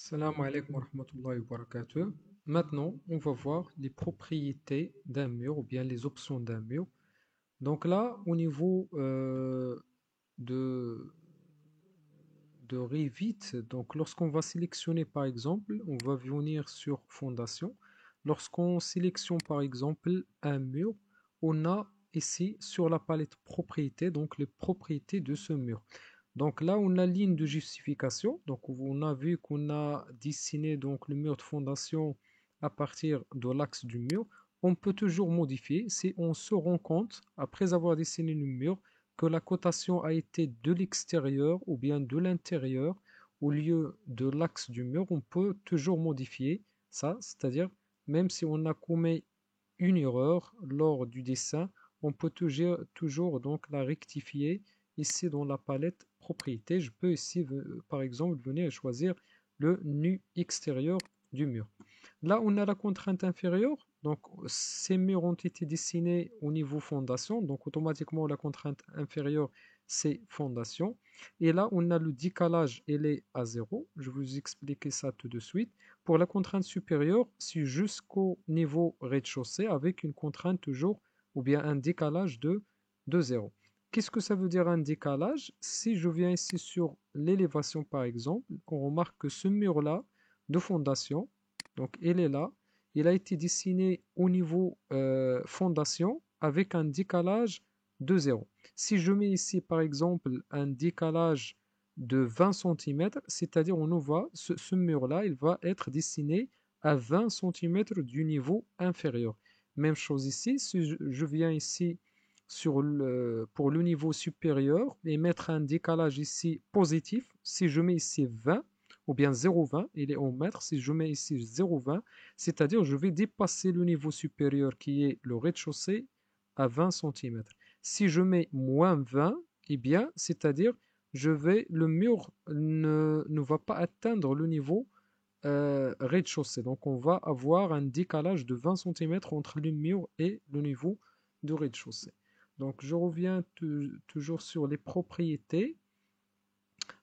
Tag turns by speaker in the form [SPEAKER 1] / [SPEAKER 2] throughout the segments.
[SPEAKER 1] Salam alaikum wa rahmatullahi wa barakatuh. Maintenant, on va voir les propriétés d'un mur ou bien les options d'un mur. Donc là, au niveau de, de Revit, donc lorsqu'on va sélectionner par exemple, on va venir sur Fondation. Lorsqu'on sélectionne par exemple un mur, on a ici sur la palette propriétés, donc les propriétés de ce mur. Donc là, on a ligne de justification. Donc on a vu qu'on a dessiné donc le mur de fondation à partir de l'axe du mur. On peut toujours modifier si on se rend compte, après avoir dessiné le mur, que la cotation a été de l'extérieur ou bien de l'intérieur au lieu de l'axe du mur. On peut toujours modifier ça, c'est-à-dire même si on a commis une erreur lors du dessin, on peut toujours donc la rectifier ici dans la palette propriété. Je peux ici par exemple venir choisir le nu extérieur du mur. Là, on a la contrainte inférieure. Donc, ces murs ont été dessinés au niveau fondation. Donc, automatiquement, la contrainte inférieure, c'est fondation. Et là, on a le décalage, elle est à 0. Je vais vous expliquer ça tout de suite. Pour la contrainte supérieure, c'est jusqu'au niveau rez-de-chaussée avec une contrainte toujours ou bien un décalage de 0. Qu'est-ce que ça veut dire un décalage? Si je viens ici sur l'élévation par exemple, on remarque que ce mur-là de fondation, donc il est là, il a été dessiné au niveau fondation avec un décalage de 0. Si je mets ici par exemple un décalage de 20 cm, c'est-à-dire on voit ce mur-là, il va être dessiné à 20 cm du niveau inférieur. Même chose ici, si je viens ici pour le niveau supérieur et mettre un décalage ici positif, si je mets ici 20 ou bien 0,20, il est en mètres, si je mets ici 0,20, c'est-à-dire je vais dépasser le niveau supérieur qui est le rez-de-chaussée à 20 cm. Si je mets moins 20, eh bien, c'est-à-dire le mur ne va pas atteindre le niveau rez-de-chaussée. Donc on va avoir un décalage de 20 cm entre le mur et le niveau de rez-de-chaussée. Donc je reviens toujours sur les propriétés.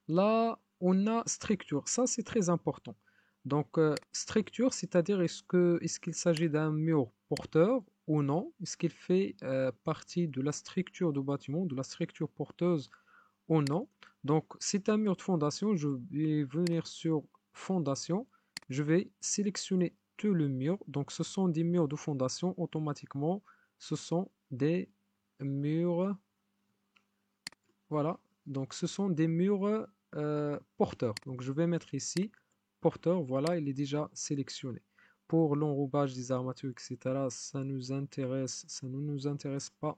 [SPEAKER 1] Là, on a structure. Ça, c'est très important. Donc, structure, c'est-à-dire est-ce qu'il s'agit d'un mur porteur ou non? Est-ce qu'il fait partie de la structure du bâtiment, de la structure porteuse ou non? Donc, c'est un mur de fondation. Je vais venir sur fondation. Je vais sélectionner tout le mur. Donc, ce sont des murs de fondation. Automatiquement, ce sont des murs. Voilà. Donc, ce sont des murs porteurs. Donc, je vais mettre ici porteur. Voilà, il est déjà sélectionné. Pour l'enrobage des armatures, etc., ça ne nous intéresse pas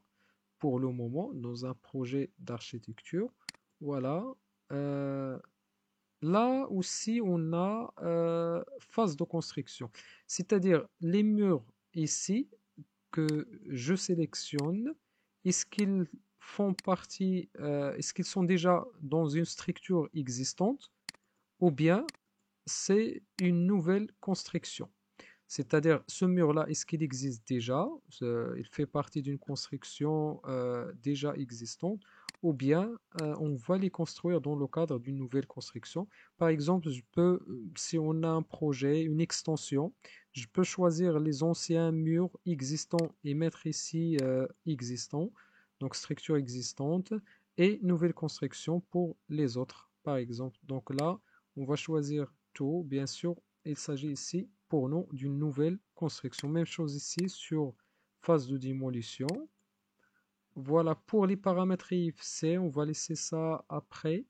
[SPEAKER 1] pour le moment dans un projet d'architecture. Voilà. Euh, Là aussi, on a phase de construction. C'est-à-dire les murs ici que je sélectionne, est-ce qu'ils font partie, est-ce qu'ils sont déjà dans une structure existante ou bien c'est une nouvelle construction? C'est-à-dire, ce mur-là, est-ce qu'il existe déjà? Il fait partie d'une construction déjà existante, ou bien on va les construire dans le cadre d'une nouvelle construction. Par exemple, si on a un projet, une extension, je peux choisir les anciens murs existants et mettre ici existant, donc structure existante, et nouvelle construction pour les autres, par exemple. Donc là, on va choisir tout, bien sûr, il s'agit ici pour nous d'une nouvelle construction. Même chose ici sur phase de démolition. Voilà pour les paramètres IFC, on va laisser ça après.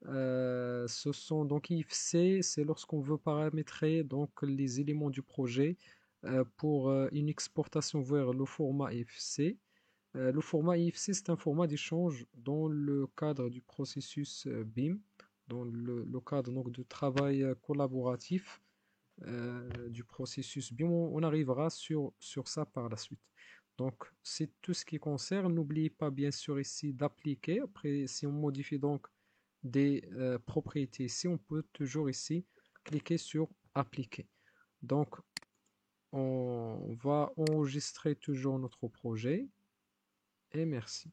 [SPEAKER 1] Ce sont donc IFC, c'est lorsqu'on veut paramétrer donc les éléments du projet pour une exportation vers le format IFC. Le format IFC, c'est un format d'échange dans le cadre du processus BIM, dans le cadre donc, de travail collaboratif du processus BIM. On arrivera sur ça par la suite. Donc, c'est tout ce qui concerne. N'oubliez pas bien sûr ici d'appliquer. Après, si on modifie donc des propriétés ici, on peut toujours ici cliquer sur appliquer. Donc, on va enregistrer toujours notre projet et merci.